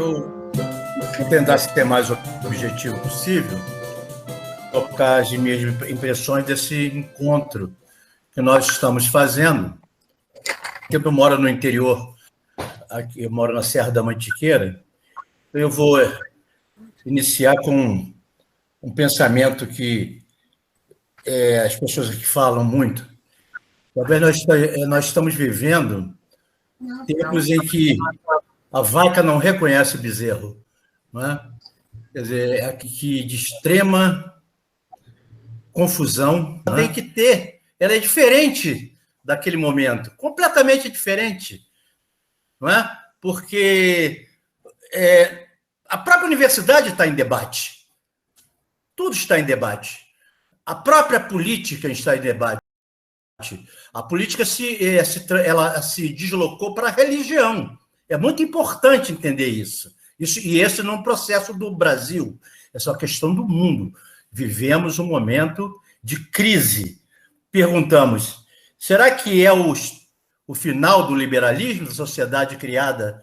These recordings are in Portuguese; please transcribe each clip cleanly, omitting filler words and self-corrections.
Eu vou tentar ser mais objetivo possível, colocar as minhas impressões desse encontro que nós estamos fazendo. Eu moro no interior, aqui, eu moro na Serra da Mantiqueira. Eu vou iniciar com um pensamento que as pessoas aqui falam muito. Talvez nós estamos vivendo tempos em que a vaca não reconhece o bezerro, não é? Quer dizer, que de extrema confusão, não é? Tem que ter. Ela é diferente daquele momento, completamente diferente, não é? Porque a própria universidade está em debate. Tudo está em debate. A própria política está em debate. A política ela se deslocou para a religião. É muito importante entender isso. E esse não é um processo do Brasil, essa é uma questão do mundo. Vivemos um momento de crise. Perguntamos, será que é o final do liberalismo, da sociedade criada,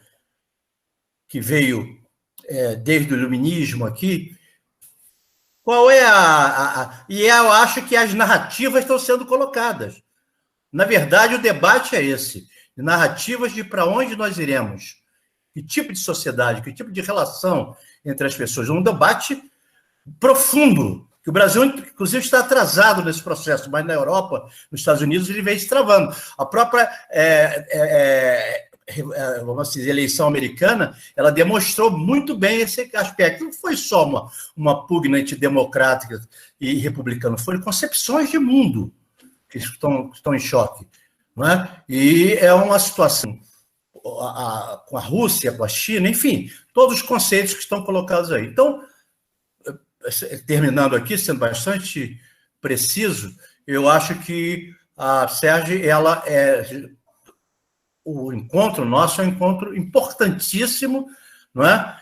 que veio desde o iluminismo aqui? Qual é E eu acho que as narrativas estão sendo colocadas. Na verdade, o debate é esse. Narrativas de para onde nós iremos. Que tipo de sociedade, que tipo de relação entre as pessoas. Um debate profundo, que o Brasil, inclusive, está atrasado nesse processo, mas na Europa, nos Estados Unidos, ele vem se travando. A própria vamos dizer, eleição americana, ela demonstrou muito bem esse aspecto. Não foi só uma pugna entre democrática e republicana, foram concepções de mundo que estão em choque. Não é? E é uma situação com a Rússia, com a China, enfim, todos os conceitos que estão colocados aí. Então, terminando aqui, sendo bastante preciso, eu acho que a Serge, o encontro nosso é um encontro importantíssimo, não é?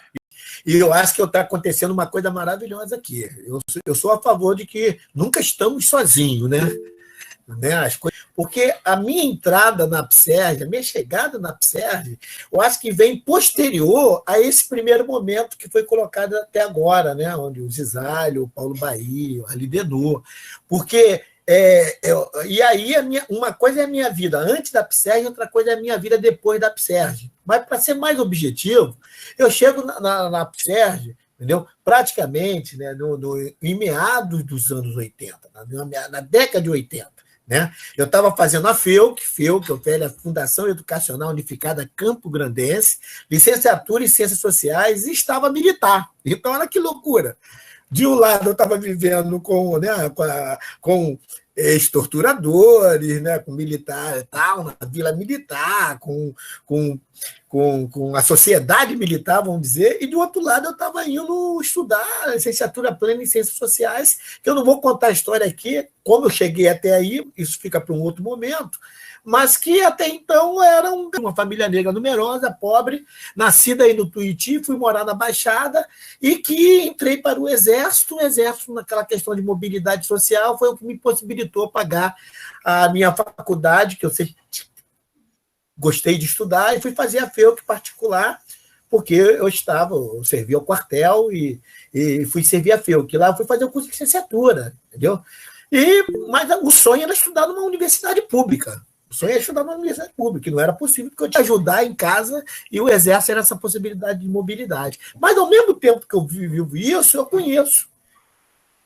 E eu acho que está acontecendo uma coisa maravilhosa aqui. Eu sou a favor de que nunca estamos sozinhos, né? As coisas, porque a minha entrada na PSERG, a minha chegada na PSERG, eu acho que vem posterior a esse primeiro momento que foi colocado até agora, né? Onde o Zisalho, o Paulo Bahia, a Lidenor, porque e aí uma coisa é a minha vida antes da PSERG, outra coisa é a minha vida depois da PSERG. Mas, para ser mais objetivo, eu chego na PSERG, entendeu? Praticamente, né, em meados dos anos 80, na década de 80. Né? Eu estava fazendo a FEUC, a Fundação Educacional Unificada Campo Grandense, licenciatura em Ciências Sociais, e estava militar. Então, olha que loucura. De um lado, eu estava vivendo com ex-torturadores, né, com militar e tal, na vila militar, com a sociedade militar, vamos dizer, e do outro lado eu estava indo estudar a licenciatura plena em Ciências Sociais, que eu não vou contar a história aqui, como eu cheguei até aí, isso fica para um outro momento, mas que até então era uma família negra numerosa, pobre, nascida aí no Tuiuti, fui morar na Baixada, e que entrei para o Exército, naquela questão de mobilidade social, foi o que me possibilitou pagar a minha faculdade, que eu sempre gostei de estudar, e fui fazer a FEUC particular, porque eu servia ao quartel e fui servir a FEUC. Lá eu fui fazer o curso de licenciatura, entendeu? Mas o sonho era estudar numa universidade pública. O sonho era estudar numa universidade pública, que não era possível, porque eu tinha que ajudar em casa e o Exército era essa possibilidade de mobilidade. Mas, ao mesmo tempo que eu vivo isso, eu conheço.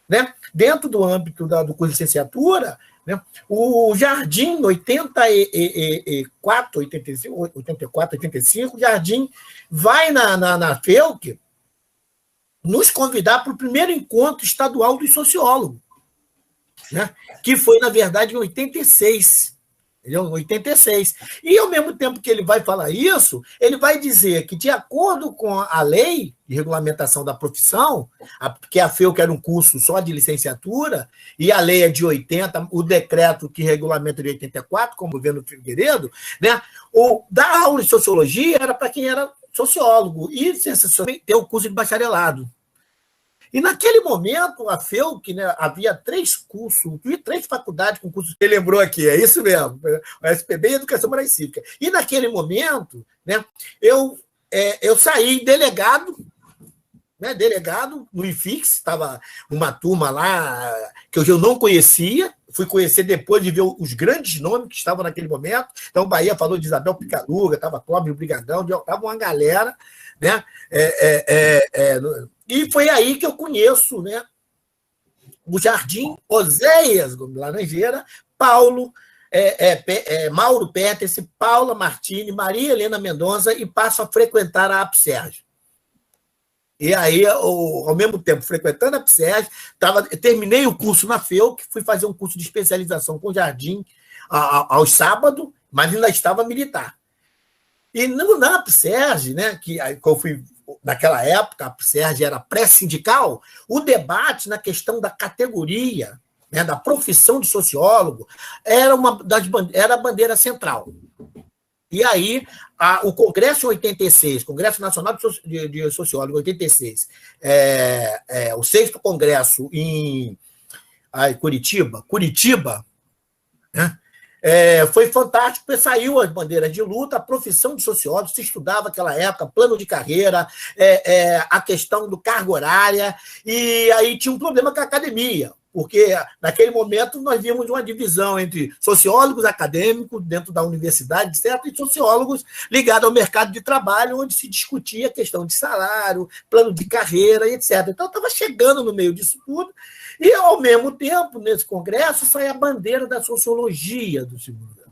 Né? Dentro do âmbito do curso de licenciatura, né? O Jardim, 84, 85, o Jardim vai na FEUC nos convidar para o primeiro encontro estadual dos sociólogos, né? Que foi, na verdade, em 86. Entendeu? 86. E, ao mesmo tempo que ele vai falar isso, ele vai dizer que, de acordo com a lei de regulamentação da profissão, porque a FEUC era um curso só de licenciatura, e a lei é de 80, o decreto que regulamenta de 84, como o governo Figueiredo, né? Dar aula de sociologia era para quem era sociólogo, e ter o curso de bacharelado. E, naquele momento, a FEUC, né, havia 3 cursos, 3 faculdades com cursos. Ele lembrou aqui, é isso mesmo, o SPB e Educação Moral e Cívica. E, naquele momento, né, eu eu saí delegado, né, delegado no IFIX, estava uma turma lá que eu não conhecia, fui conhecer depois de ver os grandes nomes que estavam naquele momento. Então, o Bahia falou de Isabel Picaluga, estava Clóvis Brigadão, estava uma galera, né? E foi aí que eu conheço, né, o Jardim Oséias Laranjeira, Paulo, Mauro Peters, Paula Martini, Maria Helena Mendonça, e passo a frequentar a APSERG. E aí, ao mesmo tempo, frequentando a APSERG, terminei o curso na FEUC, fui fazer um curso de especialização com o Jardim aos sábados, mas ainda estava militar. E na APSERG, né, que eu fui, naquela época, a APSERG era pré-sindical, o debate na questão da categoria, né, da profissão de sociólogo, era a bandeira central. E aí, o Congresso 86, Congresso Nacional de Sociólogos 86, o 6º Congresso em Curitiba, né? Foi fantástico, porque saiu as bandeiras de luta, a profissão de sociólogo, se estudava naquela época, plano de carreira, a questão do cargo horária, e aí tinha um problema com a academia, porque naquele momento nós víamos uma divisão entre sociólogos acadêmicos dentro da universidade, etc., e sociólogos ligados ao mercado de trabalho, onde se discutia a questão de salário, plano de carreira, etc. Então, eu estava chegando no meio disso tudo, e, ao mesmo tempo, nesse congresso, sai a bandeira da sociologia do segundo grau.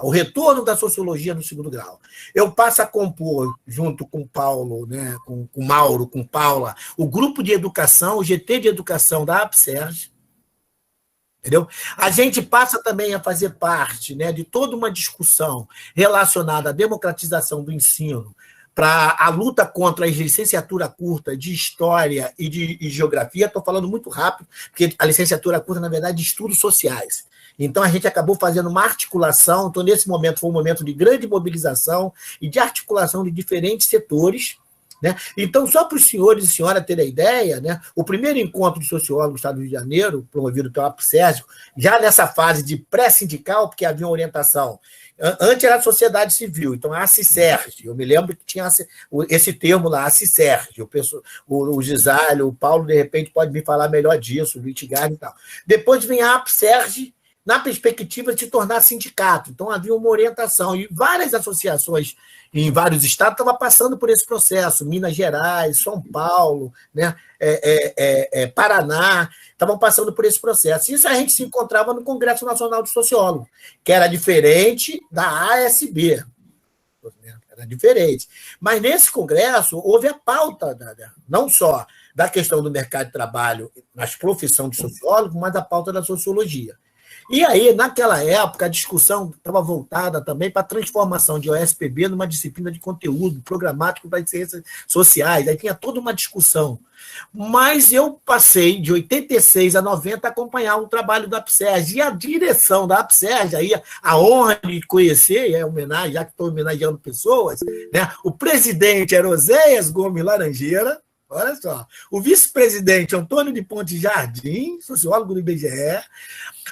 O retorno da sociologia no segundo grau. Eu passo a compor, junto com o Paulo, né, com o Mauro, com Paula, o grupo de educação, o GT de educação da APSERG. Entendeu? A gente passa também a fazer parte, né, de toda uma discussão relacionada à democratização do ensino, para a luta contra a licenciatura curta de História e de Geografia. Estou falando muito rápido, porque a licenciatura curta, na verdade, de Estudos Sociais. Então, a gente acabou fazendo uma articulação. Então, nesse momento, foi um momento de grande mobilização e de articulação de diferentes setores, né? Então, só para os senhores e senhoras terem a ideia, né, o primeiro encontro de sociólogos do Estado do Rio de Janeiro, promovido pela APSERG, já nessa fase de pré-sindical, porque havia uma orientação. Antes era a sociedade civil, então a ACICERG. Eu me lembro que tinha esse termo lá, ACICERG. O Gisalho, o Paulo, de repente, pode me falar melhor disso, o Litigard e tal. Depois vem a APSERG, na perspectiva de se tornar sindicato. Então, havia uma orientação. E várias associações em vários estados estavam passando por esse processo. Minas Gerais, São Paulo, né? Paraná, estavam passando por esse processo. Isso a gente se encontrava no Congresso Nacional de Sociólogos, que era diferente da ASB. Era diferente. Mas, nesse congresso, houve a pauta, não só da questão do mercado de trabalho nas profissões de sociólogo, mas a pauta da sociologia. E aí, naquela época, a discussão estava voltada também para a transformação de OSPB numa disciplina de conteúdo programático das ciências sociais. Aí tinha toda uma discussão. Mas eu passei, de 86 a 90, a acompanhar o trabalho da APSERG. E a direção da APSERG, aí a honra de conhecer, homenagem, já que estou homenageando pessoas, né? O presidente era Oséias Gomes Laranjeira. Olha só, o vice-presidente Antônio de Ponte Jardim, sociólogo do IBGE,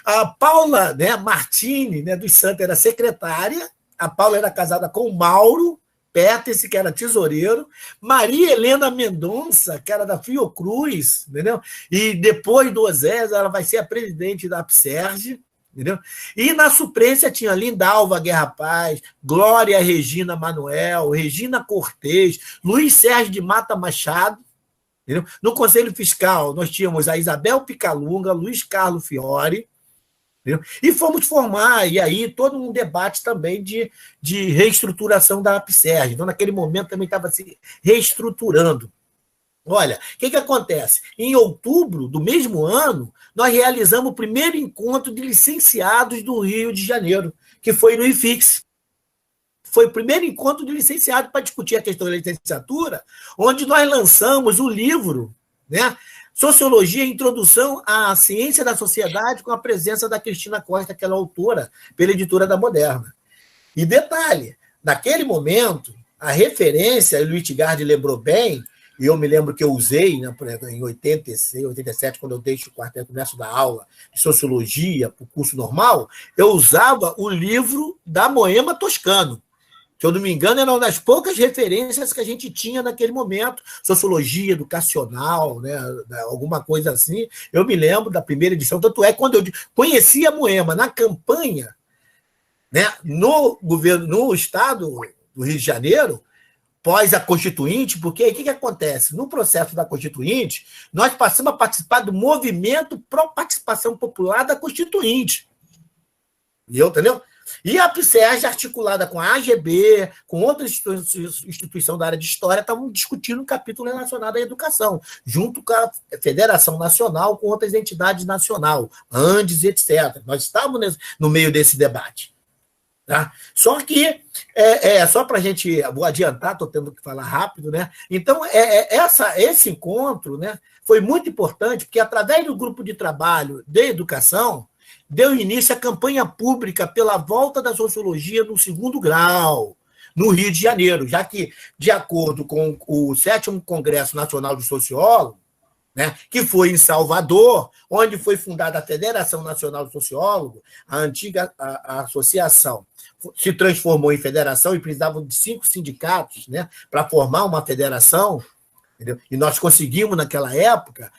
a Paula, né, Martini, né, dos Santos, era secretária, a Paula era casada com o Mauro Peters, que era tesoureiro, Maria Helena Mendonça, que era da Fiocruz, entendeu? E depois do Oséias, ela vai ser a presidente da APSERG, entendeu? E na suplência tinha Lindalva Guerra Paz, Glória Regina Manuel, Regina Cortez, Luiz Sérgio de Mata Machado. Entendeu? No Conselho Fiscal, nós tínhamos a Isabel Picalunga, Luiz Carlos Fiore, entendeu? E fomos formar, e aí todo um debate também de reestruturação da APSERG. Então, naquele momento, também estava se reestruturando. Olha, o que acontece? Em outubro do mesmo ano, nós realizamos o primeiro encontro de licenciados do Rio de Janeiro, que foi no IFIX. Foi o primeiro encontro de licenciado para discutir a questão da licenciatura, onde nós lançamos o livro, né, Sociologia, Introdução à Ciência da Sociedade, com a presença da Cristina Costa, que ela é autora pela editora da Moderna. E detalhe, naquele momento, a referência, o Litigard lembrou bem, e eu me lembro que eu usei, né, em 86, 87, quando eu deixo o quartel, começo da aula de Sociologia para o curso normal, eu usava o livro da Moema Toscano. Se eu não me engano, era uma das poucas referências que a gente tinha naquele momento, sociologia educacional, né, alguma coisa assim. Eu me lembro da primeira edição, tanto é quando eu conheci a Moema na campanha, né, no governo, no estado do Rio de Janeiro, pós a Constituinte, porque aí o que acontece? No processo da Constituinte, nós passamos a participar do movimento pró-participação popular da Constituinte. Entendeu? E a PSERG, articulada com a AGB, com outras instituições da área de história, estavam discutindo um capítulo relacionado à educação, junto com a Federação Nacional, com outras entidades nacionais, Andes, etc. Nós estávamos no meio desse debate. Tá? Só que, só para a gente, vou adiantar, estou tendo que falar rápido, né? Então, esse encontro, né, foi muito importante, porque através do grupo de trabalho de educação, deu início à campanha pública pela volta da sociologia no segundo grau, no Rio de Janeiro, já que, de acordo com o 7º Congresso Nacional de Sociólogos, né, que foi em Salvador, onde foi fundada a Federação Nacional de Sociólogos, a antiga a associação se transformou em federação e precisavam de 5 sindicatos, né, para formar uma federação, entendeu? E nós conseguimos, naquela época,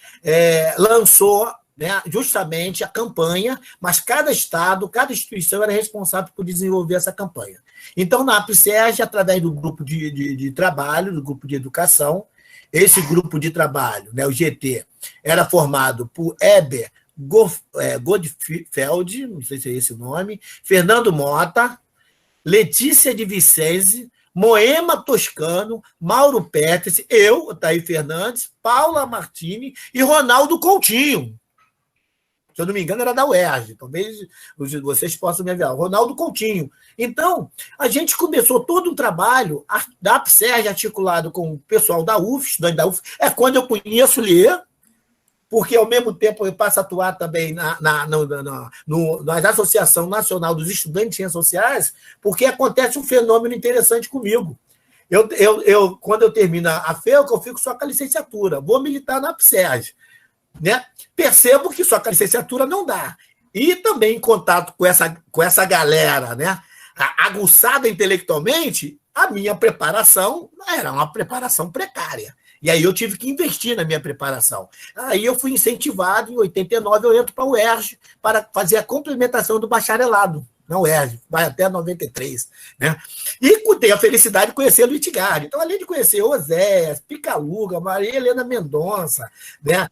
lançou, né, justamente a campanha, mas cada estado, cada instituição era responsável por desenvolver essa campanha. Então, na APSERG, através do grupo de trabalho, do grupo de educação, esse grupo de trabalho, né, o GT, era formado por Heber Godfeld, não sei se é esse o nome, Fernando Mota, Letícia de Vicenzi, Moema Toscano, Mauro Peters, eu, Otair Fernandes, Paula Martini e Ronaldo Coutinho. Se eu não me engano, era da UERJ, talvez vocês possam me avisar. Ronaldo Coutinho. Então, a gente começou todo um trabalho da APSERG, articulado com o pessoal da UFS, estudante da UFS. É quando eu conheço o Lier, porque, ao mesmo tempo, eu passo a atuar também na Associação Nacional dos Estudantes de Ciências Sociais, porque acontece um fenômeno interessante comigo. Quando eu termino a FEUC, eu fico só com a licenciatura. Vou militar na APSERG. Né? Percebo que só com a licenciatura não dá. E também em contato com essa galera, né, aguçada intelectualmente, a minha preparação era uma preparação precária. E aí eu tive que investir na minha preparação. Aí eu fui incentivado, em 89 eu entro para a UERJ para fazer a complementação do bacharelado na UERJ, vai até 93. Né? E tenho a felicidade de conhecer a Luiz Gard. Então, além de conhecer Oséias, Picaluga, Maria Helena Mendonça, né?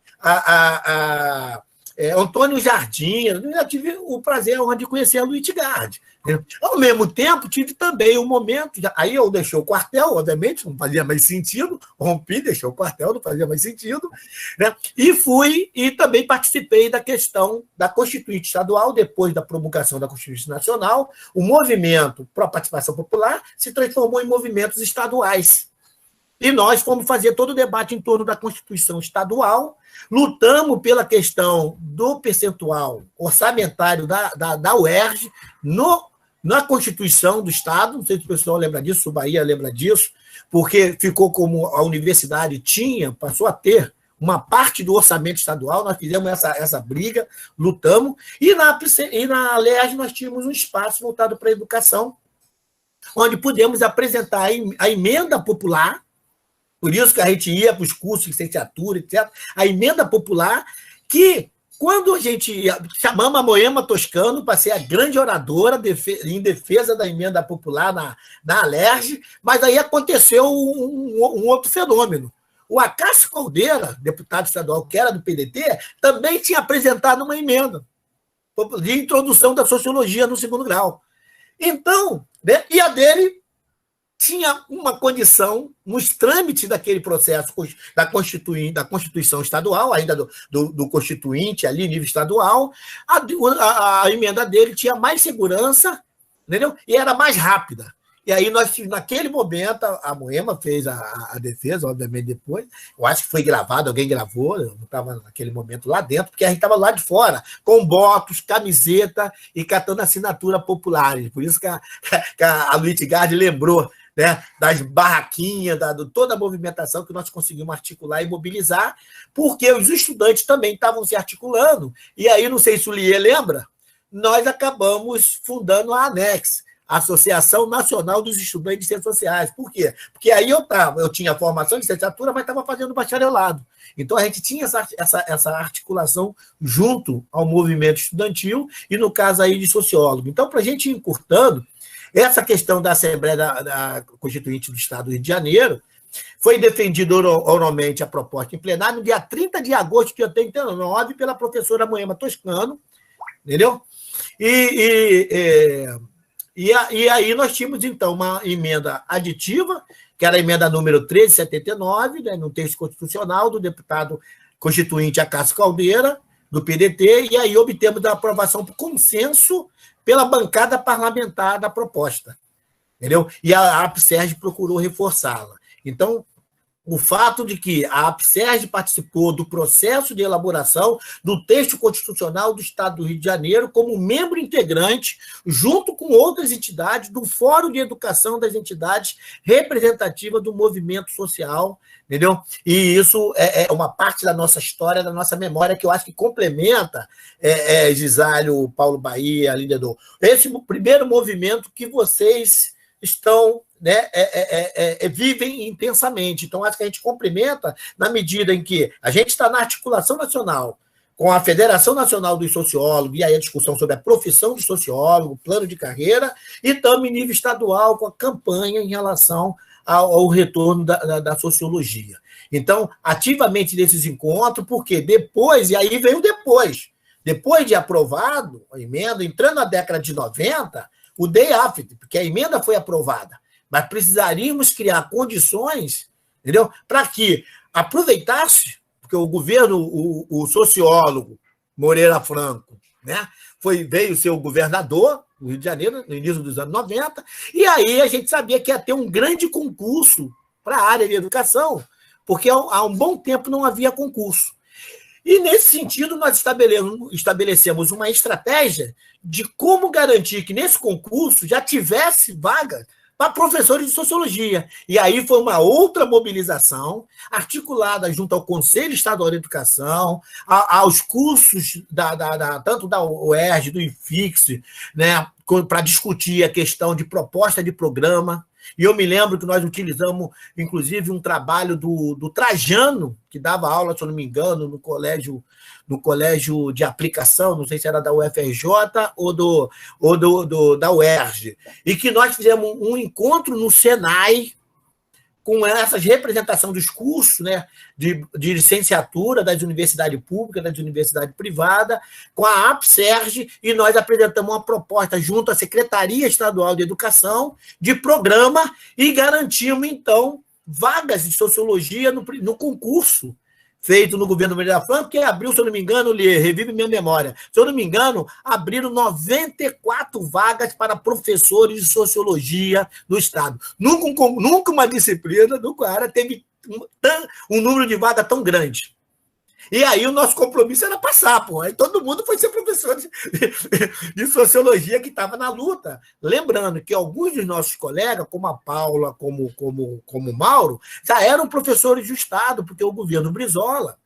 Antônio Jardim, eu já tive o prazer de conhecer a Luiz Gard. Né? Ao mesmo tempo, tive também um momento, aí eu deixei o quartel, obviamente, não fazia mais sentido, rompi, deixei o quartel, não fazia mais sentido, né? E também participei da questão da Constituinte Estadual, depois da promulgação da Constituinte Nacional, o movimento pró-participação popular se transformou em movimentos estaduais. E nós fomos fazer todo o debate em torno da Constituição Estadual, lutamos pela questão do percentual orçamentário da UERJ na Constituição do Estado, não sei se o pessoal lembra disso, o Bahia lembra disso, porque ficou como a universidade passou a ter uma parte do orçamento estadual, nós fizemos essa briga, lutamos, e na LERJ nós tínhamos um espaço voltado para a educação, onde pudemos apresentar a emenda popular. Por isso que a gente ia para os cursos de licenciatura, etc. A emenda popular, que, quando a gente chamamos a Moema Toscano para ser a grande oradora em defesa da emenda popular na ALERJ, mas aí aconteceu um outro fenômeno. O Acácio Caldeira, deputado estadual que era do PDT, também tinha apresentado uma emenda de introdução da sociologia no segundo grau. Então, né, e a dele tinha uma condição, nos trâmites daquele processo da Constituição Estadual, ainda do Constituinte, ali, nível estadual, a emenda dele tinha mais segurança, entendeu? E era mais rápida. E aí, naquele momento, a Moema fez a defesa, obviamente, depois. Eu acho que foi gravado, alguém gravou, eu não estava naquele momento lá dentro, porque a gente estava lá de fora, com botos, camiseta e catando assinatura populares. Por isso que a Luiz Gard lembrou, né, das barraquinhas, toda a movimentação que nós conseguimos articular e mobilizar, porque os estudantes também estavam se articulando. E aí, não sei se o Lier lembra, nós acabamos fundando a ANEX. Associação Nacional dos Estudantes de Ciências Sociais. Por quê? Porque aí eu tinha formação de licenciatura, mas estava fazendo bacharelado. Então, a gente tinha essa articulação junto ao movimento estudantil e, no caso aí, de sociólogo. Então, para a gente ir encurtando, essa questão da Assembleia da Constituinte do Estado do Rio de Janeiro foi defendida oralmente a proposta em plenário no dia 30 de agosto de 89 pela professora Moema Toscano, entendeu? E aí nós tínhamos, então, uma emenda aditiva, que era a emenda número 1379, né, no texto constitucional do deputado constituinte Acácio Caldeira, do PDT, e aí obtemos a aprovação por consenso pela bancada parlamentar da proposta, entendeu? E a APSERG procurou reforçá-la. Então, o fato de que a APSERG participou do processo de elaboração do texto constitucional do Estado do Rio de Janeiro como membro integrante, junto com outras entidades, do Fórum de Educação das entidades representativas do movimento social, entendeu? E isso é uma parte da nossa história, da nossa memória, que eu acho que complementa, Gisálio, Paulo Bahia, Lindenor, esse primeiro movimento que vocês estão, né, vivem intensamente. Então, acho que a gente complementa na medida em que a gente está na articulação nacional com a Federação Nacional dos Sociólogos, e aí a discussão sobre a profissão de sociólogo, plano de carreira, e também em nível estadual com a campanha em relação ao retorno da sociologia. Então, ativamente nesses encontros, porque depois, e aí vem o depois de aprovado a emenda, entrando na década de 90, o day after, porque a emenda foi aprovada, mas precisaríamos criar condições, entendeu? Para que aproveitasse, porque o governo, o sociólogo Moreira Franco, né, veio ser o governador do Rio de Janeiro, no início dos anos 90, e aí a gente sabia que ia ter um grande concurso para a área de educação, porque há um bom tempo não havia concurso. E, nesse sentido, nós estabelecemos uma estratégia de como garantir que, nesse concurso, já tivesse vaga para professores de sociologia. E aí foi uma outra mobilização, articulada junto ao Conselho Estadual de Educação, aos cursos tanto da UERJ, do IFIX, né, para discutir a questão de proposta de programa. E eu me lembro que nós utilizamos, inclusive, um trabalho do Trajano, que dava aula, se eu não me engano, no colégio de aplicação, não sei se era da UFRJ ou da UERJ, e que nós fizemos um encontro no Senai, com essa representação dos cursos, né, de licenciatura das universidades públicas, das universidades privadas, com a APSERG, e nós apresentamos uma proposta junto à Secretaria Estadual de Educação de programa e garantimos, então, vagas de sociologia no concurso feito no governo Moreira Franco, que abriu, se eu não me engano, revive minha memória, se eu não me engano, abriram 94 vagas para professores de sociologia do Estado. Nunca uma disciplina do qual teve um número de vagas tão grande. E aí o nosso compromisso era passar, pô. Aí todo mundo foi ser professor de sociologia que estava na luta. Lembrando que alguns dos nossos colegas, como a Paula, como o Mauro, já eram professores do Estado, porque o governo Brizola,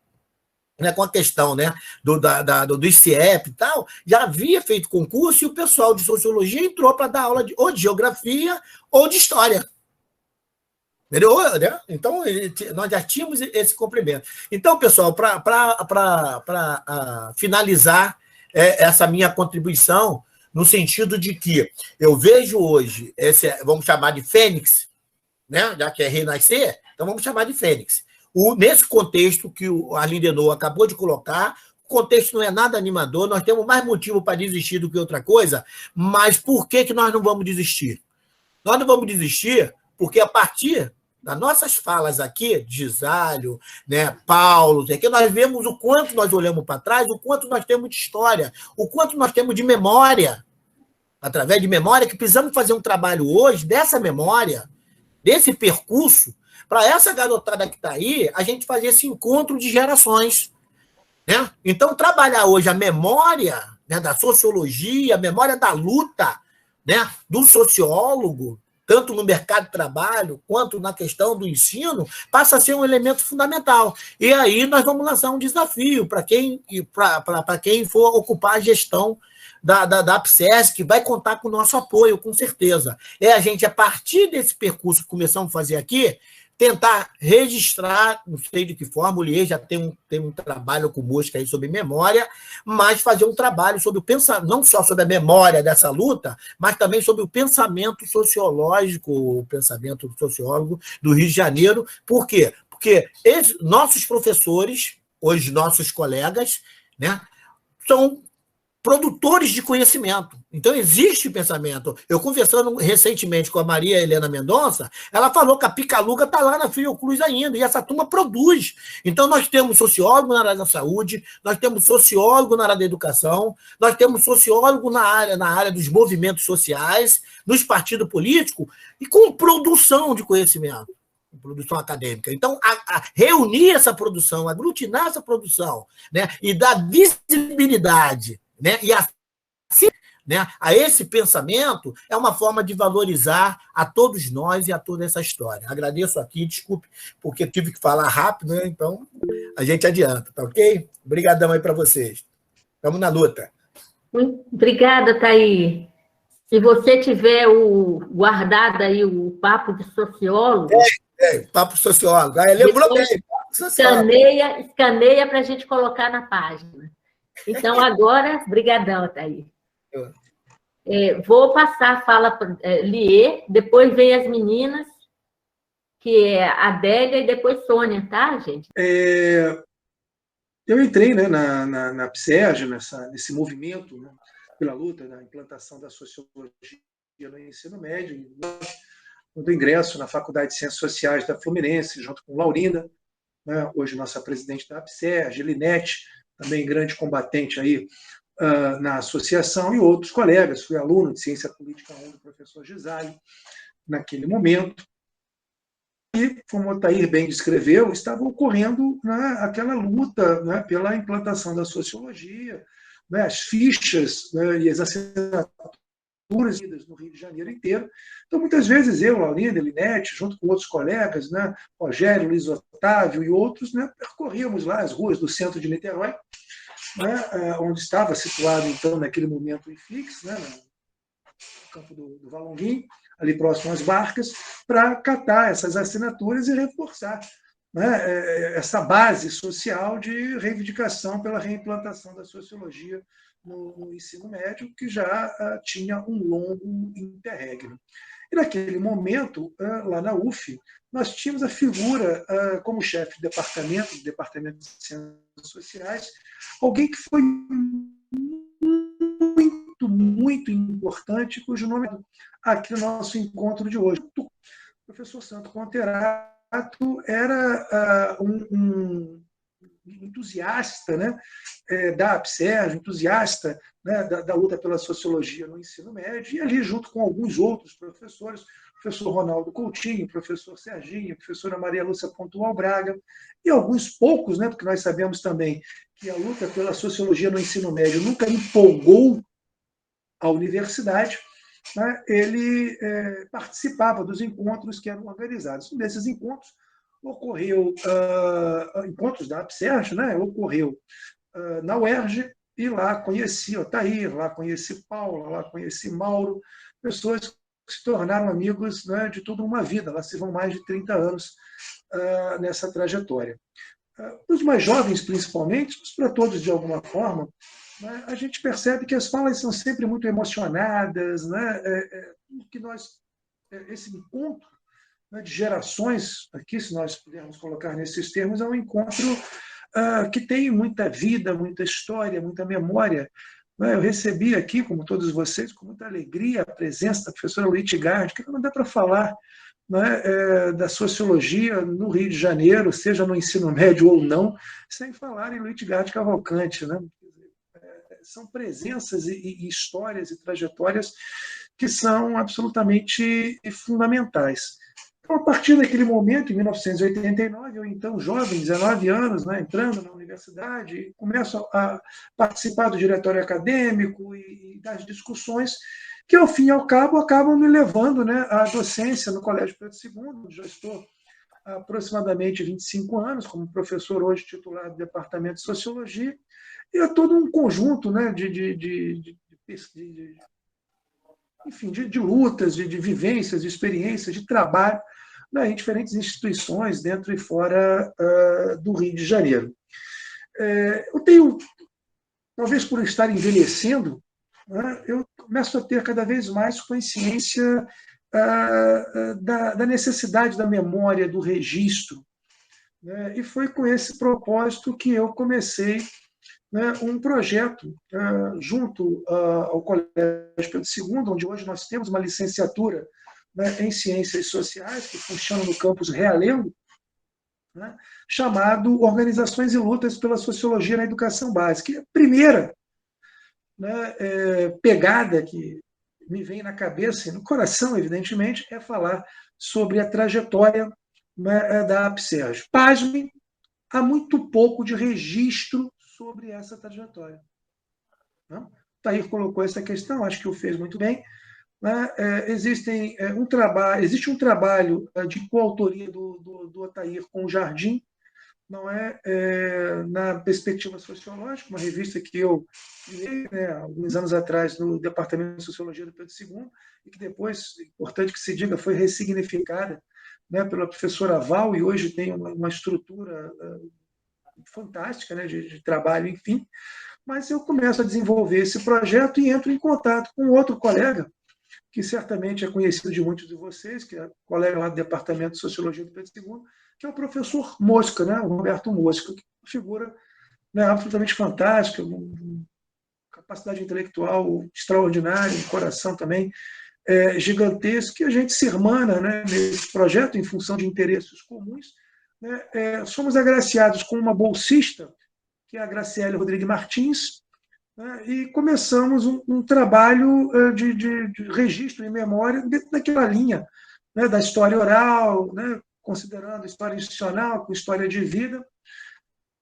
né, com a questão, né, do ICEP e tal, já havia feito concurso e o pessoal de sociologia entrou para dar aula ou de geografia ou de história. Entendeu? Então, nós já tínhamos esse complemento. Então, pessoal, para finalizar essa minha contribuição, no sentido de que eu vejo hoje, vamos chamar de Fênix, né? Já que é renascer, então vamos chamar de Fênix. Nesse contexto que o Arlindo Denot acabou de colocar, o contexto não é nada animador, nós temos mais motivo para desistir do que outra coisa, mas por que nós não vamos desistir? Nós não vamos desistir porque, a partir das nossas falas aqui, Gisálio, né, Paulo, que nós vemos o quanto nós olhamos para trás, o quanto nós temos de história, o quanto nós temos de memória, através de memória, que precisamos fazer um trabalho hoje dessa memória, desse percurso, para essa garotada que está aí, a gente fazer esse encontro de gerações. Né? Então, trabalhar hoje a memória, né, da sociologia, a memória da luta, né, do sociólogo, tanto no mercado de trabalho quanto na questão do ensino, passa a ser um elemento fundamental. E aí nós vamos lançar um desafio para quem for ocupar a gestão da APSESC, que vai contar com o nosso apoio, com certeza. A gente, a partir desse percurso que começamos a fazer aqui, tentar registrar, não sei de que forma, o Lier já tem um trabalho com busca aí sobre memória, mas fazer um trabalho sobre o pensamento, não só sobre a memória dessa luta, mas também sobre o pensamento sociológico, o pensamento do sociólogo do Rio de Janeiro. Por quê? Porque nossos professores, hoje nossos colegas, né, são produtores de conhecimento. Então, existe pensamento. Eu, conversando recentemente com a Maria Helena Mendonça, ela falou que a Picaluga está lá na Fiocruz ainda, e essa turma produz. Então, nós temos sociólogo na área da saúde, nós temos sociólogo na área da educação, nós temos sociólogo na área dos movimentos sociais, nos partidos políticos, e com produção de conhecimento, produção acadêmica. Então, reunir essa produção, aglutinar essa produção, né, e dar visibilidade, né, e assim, né, a esse pensamento é uma forma de valorizar a todos nós e a toda essa história. Agradeço aqui, desculpe, porque tive que falar rápido, né, então a gente adianta, tá ok? Obrigadão aí para vocês. Estamos na luta. Muito obrigada, Thaí. Se você tiver guardado aí o papo de sociólogo... Papo sociólogo. Lembrou bem, papo sociólogo. Escaneia para a gente colocar na página. Então, agora, brigadão, Thaí. Vou passar a fala para Lier, depois vem as meninas, que é a Adélia e depois Sônia, tá, gente? Eu entrei, né, na PSERG, nesse movimento, né, pela luta na implantação da sociologia no ensino médio, do ingresso na Faculdade de Ciências Sociais da Fluminense, junto com Laurinda, né, hoje nossa presidente da PSERG, Linete, também grande combatente aí na associação, e outros colegas. Fui aluno de Ciência Política 1 do professor Gisali, naquele momento. E, como o Thaí bem descreveu, estava ocorrendo, né, aquela luta, né, pela implantação da sociologia, né, as fichas, né, e as assinaturas no Rio de Janeiro inteiro. Então, muitas vezes eu, Laurinda, Linete, junto com outros colegas, né, Rogério, Luiz Otávio e outros, né, percorríamos lá as ruas do centro de Niterói, né, onde estava situado, então, naquele momento o IFIX, né, no campo do Valonguinho, ali próximo às Barcas, para catar essas assinaturas e reforçar, né, essa base social de reivindicação pela reimplantação da sociologia no ensino médio, que já tinha um longo interregno. E naquele momento, lá na UF, nós tínhamos a figura como chefe de departamento de Ciências Sociais, alguém que foi muito importante, cujo nome é aqui no nosso encontro de hoje. O professor Santo Conterato era um entusiasta, né, da PSERG, entusiasta, né, da luta pela sociologia no ensino médio, e ali, junto com alguns outros professores, o professor Ronaldo Coutinho, o professor Serginho, a professora Maria Lúcia Pontual Braga, e alguns poucos, né, porque nós sabemos também que a luta pela sociologia no ensino médio nunca empolgou a universidade, né, ele participava dos encontros que eram organizados. Um desses encontros ocorreu, encontros da PSERG, né, ocorreu na UERJ, e lá conheci Otair, lá conheci Paula, lá conheci Mauro, pessoas que se tornaram amigos, né, de toda uma vida. Lá se vão mais de 30 anos nessa trajetória. Os mais jovens, principalmente, mas para todos de alguma forma, né, a gente percebe que as falas são sempre muito emocionadas, né, que esse encontro, né, de gerações, aqui, se nós pudermos colocar nesses termos, é um encontro que tem muita vida, muita história, muita memória. Eu recebi aqui, como todos vocês, com muita alegria, a presença da professora Luíte Gard, que não dá para falar, né, da sociologia no Rio de Janeiro, seja no ensino médio ou não, sem falar em Luíte Gard Cavalcante, né? São presenças e histórias e trajetórias que são absolutamente fundamentais. Então, a partir daquele momento, em 1989, eu, então, jovem, 19 anos, né, entrando na universidade, começo a participar do diretório acadêmico e das discussões que, ao fim e ao cabo, acabam me levando, né, à docência no Colégio Pedro II, onde já estou há aproximadamente 25 anos, como professor hoje titular do Departamento de Sociologia, e é todo um conjunto, né, enfim, de lutas, de vivências, de experiências, de trabalho, né, em diferentes instituições dentro e fora do Rio de Janeiro. Eu tenho, talvez por estar envelhecendo, né, eu começo a ter cada vez mais consciência da necessidade da memória, do registro, né, e foi com esse propósito que eu comecei, né, um projeto junto ao Colégio Pedro II, onde hoje nós temos uma licenciatura, né, em Ciências Sociais, que funciona no campus Realengo, né, chamado Organizações e Lutas pela Sociologia na Educação Básica. E a primeira, né, pegada que me vem na cabeça e no coração, evidentemente, é falar sobre a trajetória, né, da APSERJ. Pasmem, há muito pouco de registro sobre essa trajetória. O Tair colocou essa questão, acho que o fez muito bem. Existe um trabalho de coautoria do Otair com o Jardim, não é, na Perspectiva Sociológica, uma revista que eu li, né, alguns anos atrás no Departamento de Sociologia do Pedro II, e que depois, importante que se diga, foi ressignificada, né, pela professora Val, e hoje tem uma estrutura fantástica, né, de trabalho, enfim. Mas eu começo a desenvolver esse projeto e entro em contato com outro colega, que certamente é conhecido de muitos de vocês, que é colega lá do Departamento de Sociologia do Pedro II, que é o professor Mosca, né, o Roberto Mosca, que é uma figura, né, absolutamente fantástica, uma capacidade intelectual extraordinária, um coração também gigantesco, que a gente se irmana, né, nesse projeto em função de interesses comuns. Né, somos agraciados com uma bolsista, que é a Graciele Rodrigues Martins, né, e começamos um trabalho de registro e memória dentro daquela linha, né, da história oral, né, considerando história institucional com história de vida.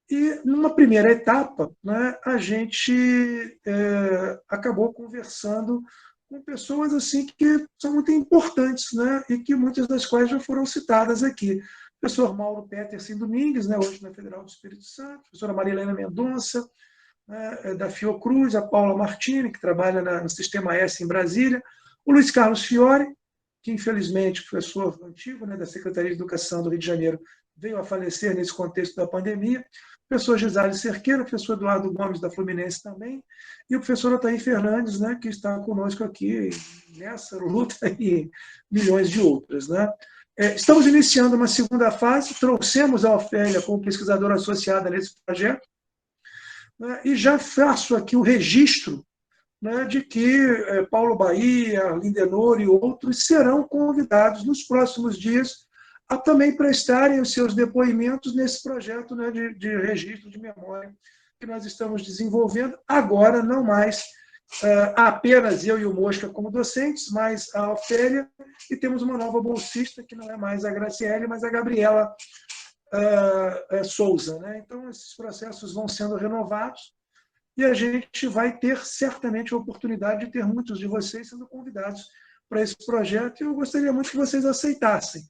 E, numa primeira etapa, né, a gente acabou conversando com pessoas assim que são muito importantes, né, e que muitas das quais já foram citadas aqui. O professor Mauro Petersen Domingues, né, hoje na Federal do Espírito Santo, a professora Maria Helena Mendonça, né, da Fiocruz, a Paula Martini, que trabalha no Sistema S em Brasília, o Luiz Carlos Fiore, que infelizmente, professor antigo, né, da Secretaria de Educação do Rio de Janeiro, veio a falecer nesse contexto da pandemia, o professor Gisele Cerqueira, o professor Eduardo Gomes, da Fluminense também, e o professor Otair Fernandes, né, que está conosco aqui nessa luta e milhões de outras. Né. Estamos iniciando uma segunda fase, trouxemos a Ofélia como pesquisadora associada nesse projeto, né, e já faço aqui o registro, né, de que Paulo Bahia, Lindenor e outros serão convidados nos próximos dias a também prestarem os seus depoimentos nesse projeto, né, de registro de memória que nós estamos desenvolvendo, agora não mais apenas eu e o Mosca como docentes, mas a Ofélia, e temos uma nova bolsista, que não é mais a Graciele, mas a Gabriela Souza. Né? Então, esses processos vão sendo renovados, e a gente vai ter certamente a oportunidade de ter muitos de vocês sendo convidados para esse projeto, e eu gostaria muito que vocês aceitassem,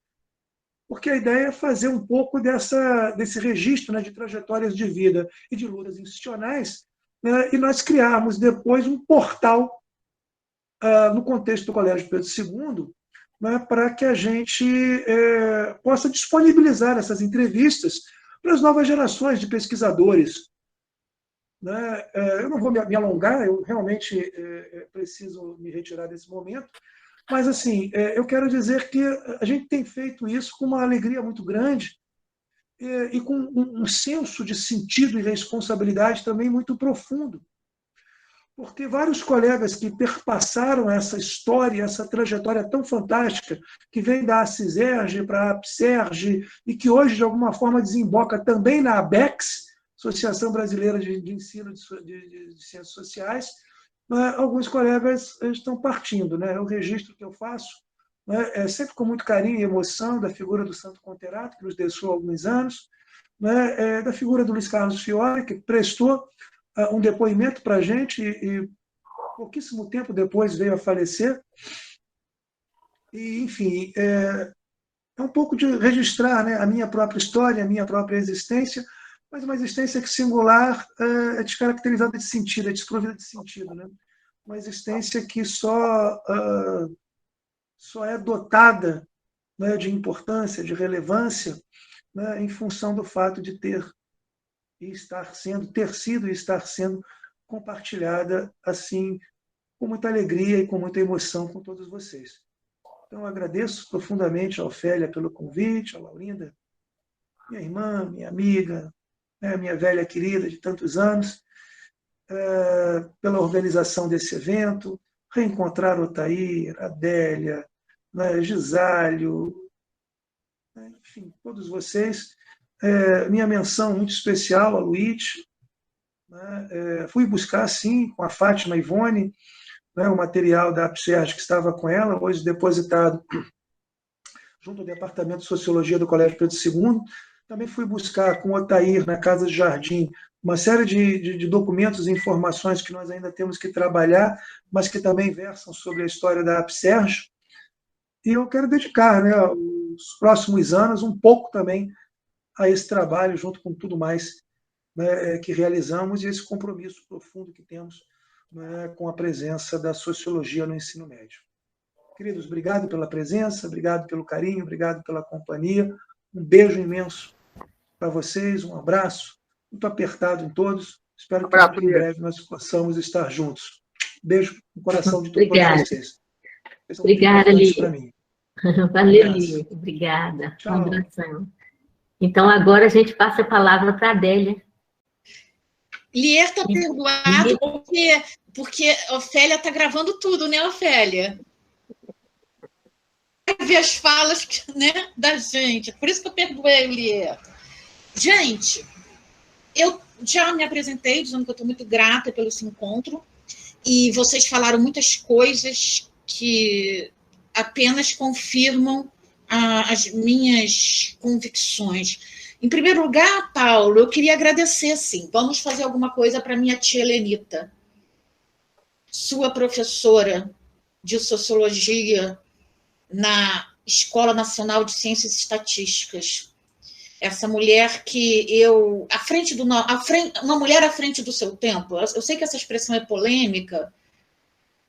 porque a ideia é fazer um pouco desse registro, né, de trajetórias de vida e de lutas institucionais, né, e nós criarmos depois um portal no contexto do Colégio Pedro II, né, para que a gente possa disponibilizar essas entrevistas para as novas gerações de pesquisadores. Né? Eu não vou me alongar, eu realmente preciso me retirar desse momento, mas assim, eu quero dizer que a gente tem feito isso com uma alegria muito grande e com um senso de sentido e responsabilidade também muito profundo, porque vários colegas que perpassaram essa história, essa trajetória tão fantástica, que vem da ACISERJ para a APSERJ e que hoje, de alguma forma, desemboca também na ABEX, Associação Brasileira de Ensino de Ciências Sociais, alguns colegas estão partindo. Né? O registro que eu faço né, sempre com muito carinho e emoção, da figura do Santo Conterato, que nos deixou há alguns anos, né, da figura do Luiz Carlos Fiore, que prestou um depoimento para a gente e pouquíssimo tempo depois veio a falecer. E, enfim, é um pouco de registrar, né, a minha própria história, a minha própria existência, mas uma existência que singular, é descaracterizada de sentido, é desprovida de sentido, né? Uma existência que só é dotada, né, de importância, de relevância, né, em função do fato de ter sido e estar sendo compartilhada assim, com muita alegria e com muita emoção com todos vocês. Então, eu agradeço profundamente a Ofélia pelo convite, a Laurinda, minha irmã, minha amiga, né, minha velha querida de tantos anos, pela organização desse evento, reencontrar o Otair, a Adélia, né, Gisálio, né, enfim, todos vocês. Minha menção muito especial a Luiz. Né, fui buscar, sim, com a Fátima Ivone, né, o material da APSERG que estava com ela, hoje depositado junto ao Departamento de Sociologia do Colégio Pedro II. Também fui buscar com o Otair, na Casa de Jardim, uma série de documentos e informações que nós ainda temos que trabalhar, mas que também versam sobre a história da APSERG. E eu quero dedicar, né, os próximos anos um pouco também a esse trabalho, junto com tudo mais, né, que realizamos, e esse compromisso profundo que temos, né, com a presença da sociologia no ensino médio. Queridos, obrigado pela presença, obrigado pelo carinho, obrigado pela companhia. Um beijo imenso para vocês, um abraço muito apertado em todos. Espero que muito em breve nós possamos estar juntos. Beijo no coração de todos vocês. Obrigada, Lia. Valeu, Lia. Um Obrigada. Tchau. Um abração. Então, agora a gente passa a palavra para a Adélia. Lier está perdoado porque a Ofélia está gravando tudo, né, Ofélia? Vai ver as falas, né, da gente. Por isso que eu perdoei o Lier. Gente, eu já me apresentei dizendo que eu estou muito grata pelo esse encontro, e vocês falaram muitas coisas que apenas confirmam as minhas convicções. Em primeiro lugar, Paulo, eu queria agradecer, sim. Vamos fazer alguma coisa para minha tia Helenita, sua professora de Sociologia na Escola Nacional de Ciências e Estatísticas. Essa mulher que eu... uma mulher à frente do seu tempo. Eu sei que essa expressão é polêmica,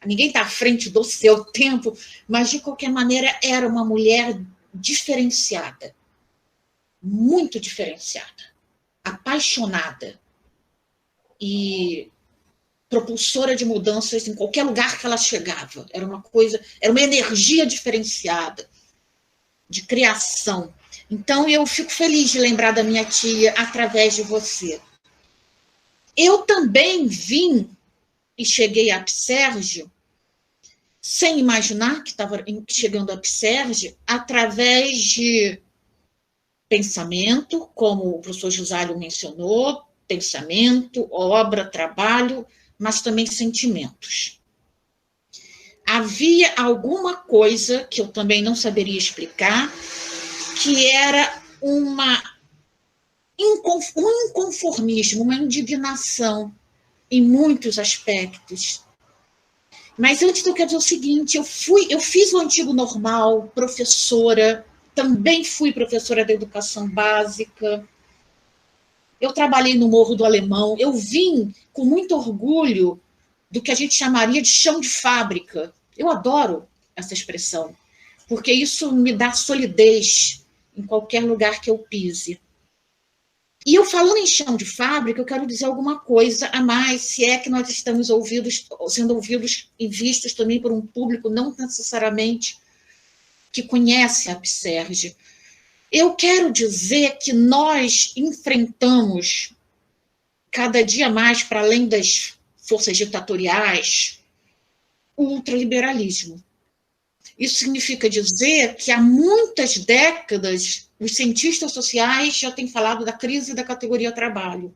ninguém está à frente do seu tempo, mas, de qualquer maneira, era uma mulher diferenciada, muito diferenciada, apaixonada e propulsora de mudanças em qualquer lugar que ela chegava. Era uma energia diferenciada, de criação. Então, eu fico feliz de lembrar da minha tia através de você. Eu também vim e cheguei à APSERG, sem imaginar que estava chegando à APSERG, através de pensamento, como o professor Gisálio mencionou, pensamento, obra, trabalho, mas também sentimentos. Havia alguma coisa que eu também não saberia explicar, que era um inconformismo, uma indignação em muitos aspectos. Mas antes eu quero dizer o seguinte, eu fiz o antigo normal, professora, também fui professora da educação básica, eu trabalhei no Morro do Alemão, eu vim com muito orgulho do que a gente chamaria de chão de fábrica. Eu adoro essa expressão, porque isso me dá solidez em qualquer lugar que eu pise. E eu falando em chão de fábrica, eu quero dizer alguma coisa a mais, se é que nós estamos sendo ouvidos e vistos também por um público não necessariamente que conhece a APSERG. Eu quero dizer que nós enfrentamos, cada dia mais, para além das forças ditatoriais, o ultraliberalismo. Isso significa dizer que há muitas décadas os cientistas sociais já têm falado da crise da categoria trabalho.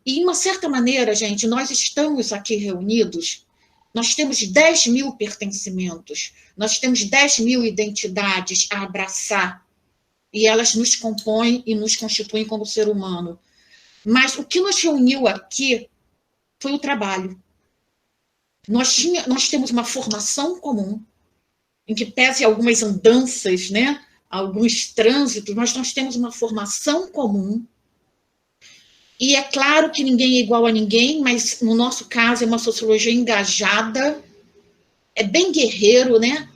E, de uma certa maneira, gente, nós estamos aqui reunidos Nós temos 10 mil pertencimentos, nós temos 10 mil identidades a abraçar, e elas nos compõem e nos constituem como ser humano. Mas o que nos reuniu aqui foi o trabalho. Nós temos uma formação comum, em que pese algumas andanças, né, alguns trânsitos, mas nós temos uma formação comum. E é claro que ninguém é igual a ninguém, mas no nosso caso é uma sociologia engajada, é bem guerreiro, né?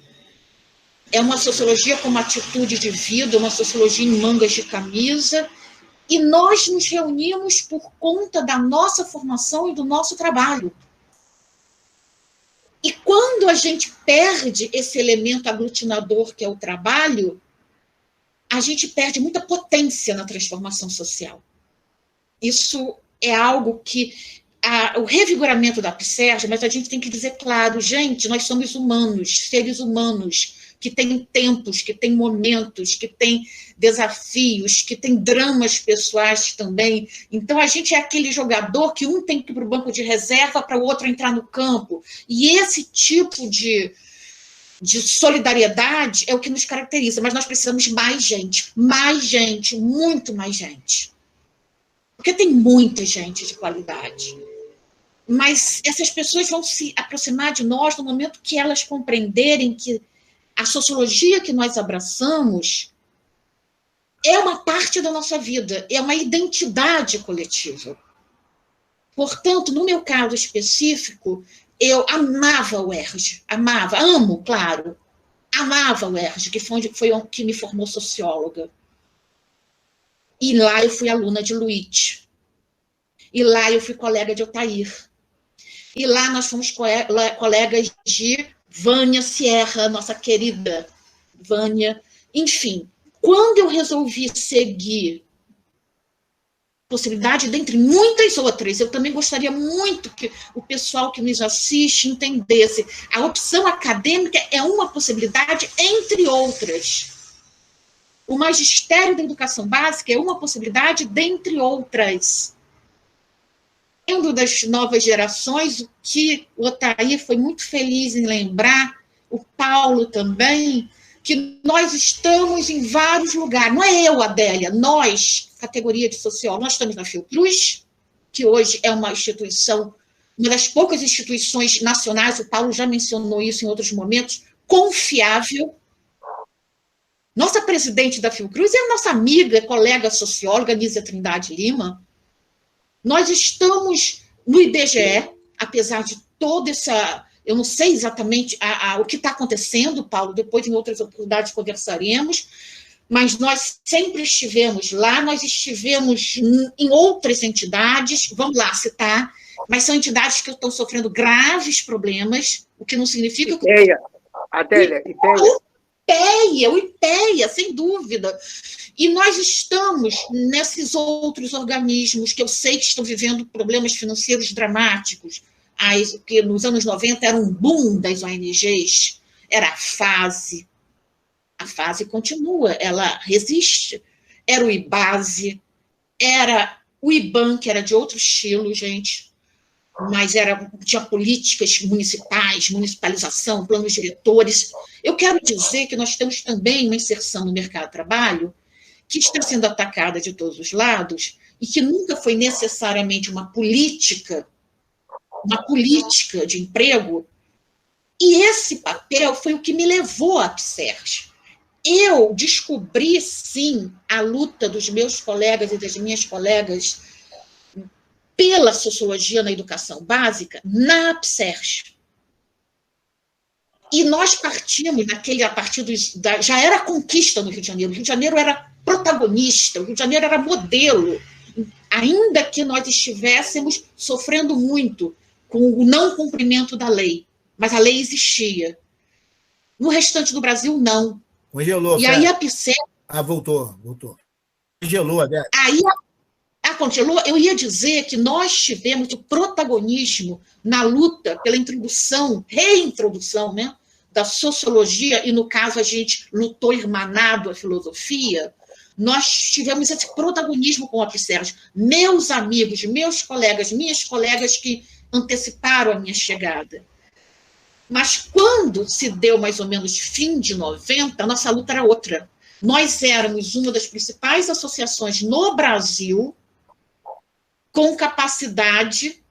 É uma sociologia com uma atitude de vida, uma sociologia em mangas de camisa, e nós nos reunimos por conta da nossa formação e do nosso trabalho. E quando a gente perde esse elemento aglutinador que é o trabalho, a gente perde muita potência na transformação social. Isso é algo que... o revigoramento da Upserge, mas a gente tem que dizer claro, gente, nós somos humanos, seres humanos, que têm tempos, que têm momentos, que têm desafios, que têm dramas pessoais também. Então, a gente é aquele jogador que um tem que ir para o banco de reserva para o outro entrar no campo. E esse tipo de solidariedade é o que nos caracteriza, mas nós precisamos mais gente, muito mais gente. Porque tem muita gente de qualidade. Mas essas pessoas vão se aproximar de nós no momento que elas compreenderem que a sociologia que nós abraçamos é uma parte da nossa vida, é uma identidade coletiva. Portanto, no meu caso específico, eu amava o UERJ, amo, claro, amava o UERJ, que foi o que me formou socióloga. E lá eu fui aluna de Luiz. E lá eu fui colega de Otair. E lá nós fomos colegas de Vânia Sierra, nossa querida Vânia. Enfim, quando eu resolvi seguir possibilidade, dentre muitas outras, eu também gostaria muito que o pessoal que nos assiste entendesse. A opção acadêmica é uma possibilidade, entre outras. O magistério da educação básica é uma possibilidade, dentre outras. Sendo das novas gerações, o que o Otair foi muito feliz em lembrar, o Paulo também, que nós estamos em vários lugares. Não é eu, Adélia, nós, categoria de sociólogo, nós estamos na Fiocruz, que hoje é uma instituição, uma das poucas instituições nacionais, o Paulo já mencionou isso em outros momentos, confiável. Nossa presidente da Fiocruz é a nossa amiga, colega socióloga, Nízia Trindade Lima. Nós estamos no IBGE, apesar de toda essa... Eu não sei exatamente o que está acontecendo, Paulo, depois em outras oportunidades conversaremos, mas nós sempre estivemos lá, nós estivemos em outras entidades, vamos lá citar, mas são entidades que estão sofrendo graves problemas, o que não significa... IPEA, Adélia, o IPEA, sem dúvida. E nós estamos nesses outros organismos que eu sei que estão vivendo problemas financeiros dramáticos, que nos anos 90 era um boom das ONGs, era a FASE. A FASE continua, ela resiste. Era o IBASE, era o IBAN, que era de outro estilo, gente, mas tinha políticas municipais, municipalização, planos diretores. Eu quero dizer que nós temos também uma inserção no mercado de trabalho que está sendo atacada de todos os lados e que nunca foi necessariamente uma política de emprego, e esse papel foi o que me levou à Upserge. Eu descobri, sim, a luta dos meus colegas e das minhas colegas pela sociologia na educação básica na Upserge. E nós partimos a partir já era conquista no Rio de Janeiro. O Rio de Janeiro era protagonista, o Rio de Janeiro era modelo, ainda que nós estivéssemos sofrendo muito com o não cumprimento da lei, mas a lei existia. No restante do Brasil, não. Congelou. E aí a Upserge... voltou. Congelou, Adélia. Aí congelou. Eu ia dizer que nós tivemos o protagonismo na luta pela reintrodução, né, da sociologia, e no caso a gente lutou irmanado a filosofia. Nós tivemos esse protagonismo com a Upserge. Meus amigos, meus colegas, minhas colegas que anteciparam a minha chegada. Mas quando se deu mais ou menos fim de 90, a nossa luta era outra. Nós éramos uma das principais associações no Brasil com capacidade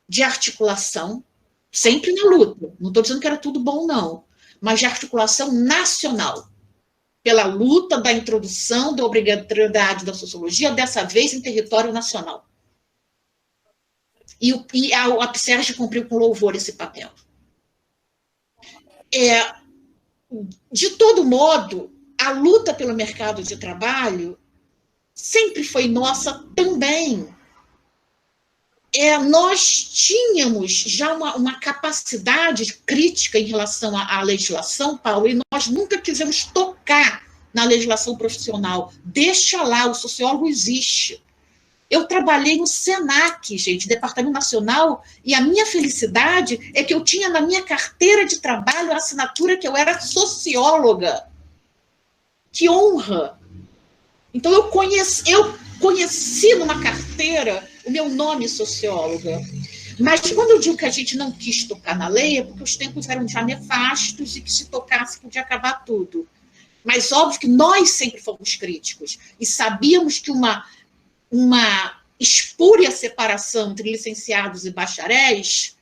de articulação, sempre na luta. Não estou dizendo que era tudo bom, não, mas de articulação nacional, pela luta da introdução da obrigatoriedade da sociologia, dessa vez em território nacional. E a UAPSERJ cumpriu com louvor esse papel. De todo modo, a luta pelo mercado de trabalho sempre foi nossa também. Nós tínhamos já uma capacidade crítica em relação à legislação, Paulo, e nós nunca quisemos tocar na legislação profissional. Deixa lá, o sociólogo existe. Eu trabalhei no SENAC, gente, Departamento Nacional, e a minha felicidade é que eu tinha na minha carteira de trabalho a assinatura que eu era socióloga. Que honra! Então, eu conheci numa carteira o meu nome socióloga. Mas quando eu digo que a gente não quis tocar na lei, é porque os tempos eram já nefastos e que se tocasse podia acabar tudo. Mas óbvio que nós sempre fomos críticos e sabíamos que uma espúria separação entre licenciados e bacharéis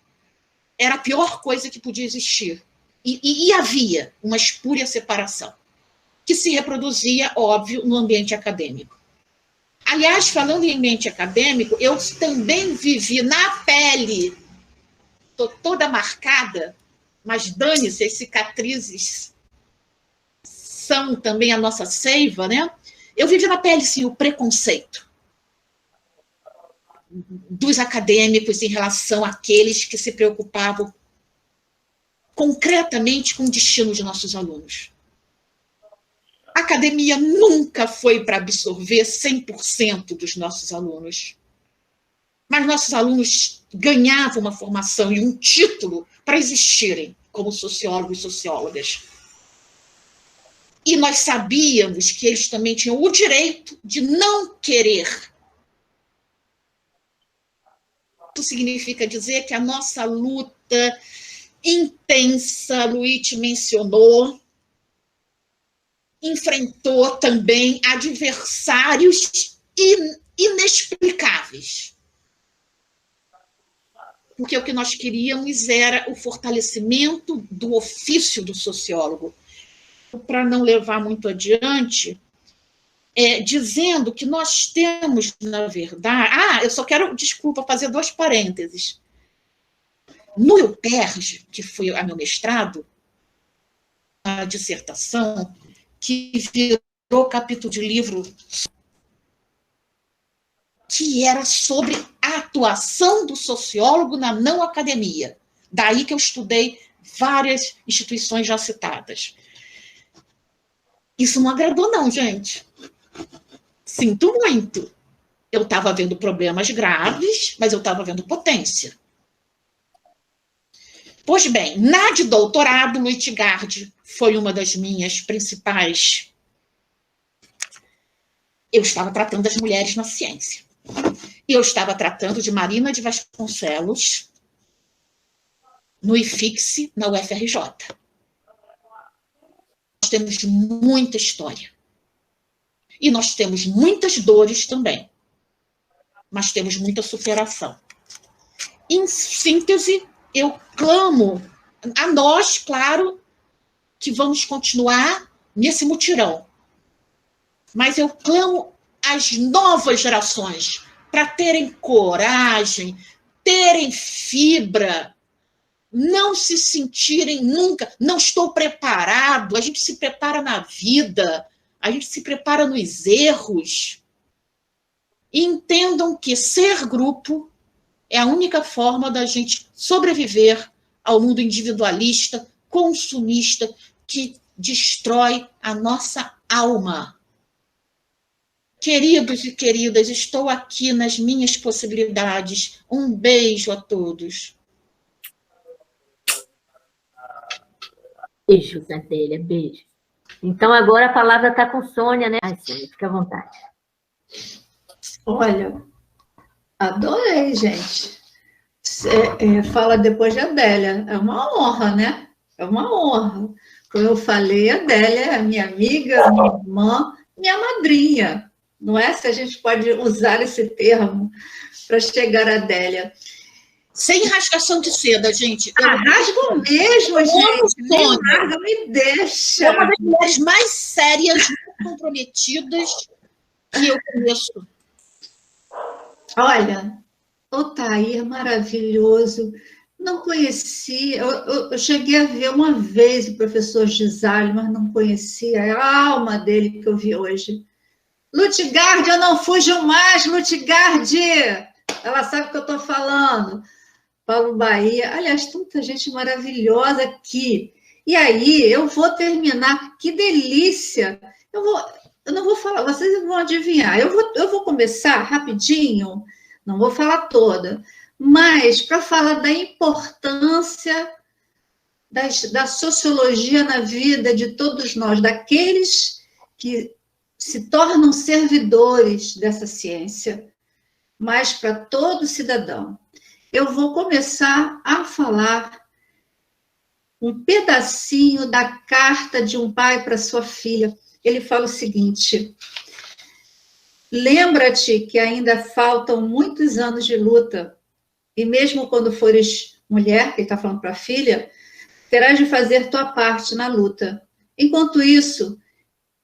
era a pior coisa que podia existir. E havia uma espúria separação, que se reproduzia, óbvio, no ambiente acadêmico. Aliás, falando em ambiente acadêmico, eu também vivi na pele, estou toda marcada, mas dane-se, as cicatrizes são também a nossa seiva, né? Eu vivi na pele, sim, o preconceito dos acadêmicos em relação àqueles que se preocupavam concretamente com o destino de nossos alunos. A academia nunca foi para absorver 100% dos nossos alunos. Mas nossos alunos ganhavam uma formação e um título para existirem como sociólogos e sociólogas. E nós sabíamos que eles também tinham o direito de não querer. Isso significa dizer que a nossa luta intensa, Luiz mencionou, enfrentou também adversários inexplicáveis. Porque o que nós queríamos era o fortalecimento do ofício do sociólogo. Para não levar muito adiante, dizendo que nós temos, na verdade... eu só quero, desculpa, fazer 2 parênteses. No UPERJ, que foi a meu mestrado, a dissertação, que virou capítulo de livro que era sobre a atuação do sociólogo na não academia. Daí que eu estudei várias instituições já citadas. Isso não agradou, não, gente. Sinto muito. Eu estava vendo problemas graves, mas eu estava vendo potência. Pois bem, na de doutorado, Luiz Gard foi uma das minhas principais... Eu estava tratando das mulheres na ciência. E eu estava tratando de Marina de Vasconcelos no IFIX, na UFRJ. Nós temos muita história. E nós temos muitas dores também. Mas temos muita superação. Em síntese, eu clamo a nós, claro, que vamos continuar nesse mutirão. Mas eu clamo às novas gerações para terem coragem, terem fibra, não se sentirem nunca, não estou preparado, a gente se prepara na vida, a gente se prepara nos erros. E entendam que ser grupo é a única forma da gente sobreviver ao mundo individualista, consumista, que destrói a nossa alma. Queridos e queridas, estou aqui nas minhas possibilidades. Um beijo a todos. Beijo, Centelha, beijo. Então, agora a palavra está com Sônia, né? Ai, Sônia, fica à vontade. Olha, adorei, gente. fala depois de Adélia. É uma honra, né? É uma honra. Como eu falei, a Adélia é minha amiga, minha irmã, minha madrinha. Não é? Se a gente pode usar esse termo para chegar a Adélia. Sem rasgação de seda, gente. Rasgo mesmo, gente. Me larga, me deixa. É uma das mulheres mais sérias, muito comprometidas que eu conheço. Olha, o Tair, maravilhoso. Não conheci, eu cheguei a ver uma vez o professor Gisali, mas não conhecia a alma dele que eu vi hoje. Lutgard, eu não fujo mais, Lutgard! Ela sabe o que eu estou falando. Paulo Bahia, aliás, tanta gente maravilhosa aqui. E aí, eu vou terminar, que delícia! Eu não vou falar, vocês vão adivinhar. Eu vou começar rapidinho, não vou falar toda, mas para falar da importância da sociologia na vida de todos nós, daqueles que se tornam servidores dessa ciência, mas para todo cidadão. Eu vou começar a falar um pedacinho da carta de um pai para sua filha. Ele fala o seguinte: lembra-te que ainda faltam muitos anos de luta, e mesmo quando fores mulher, que ele está falando para a filha, terás de fazer tua parte na luta. Enquanto isso,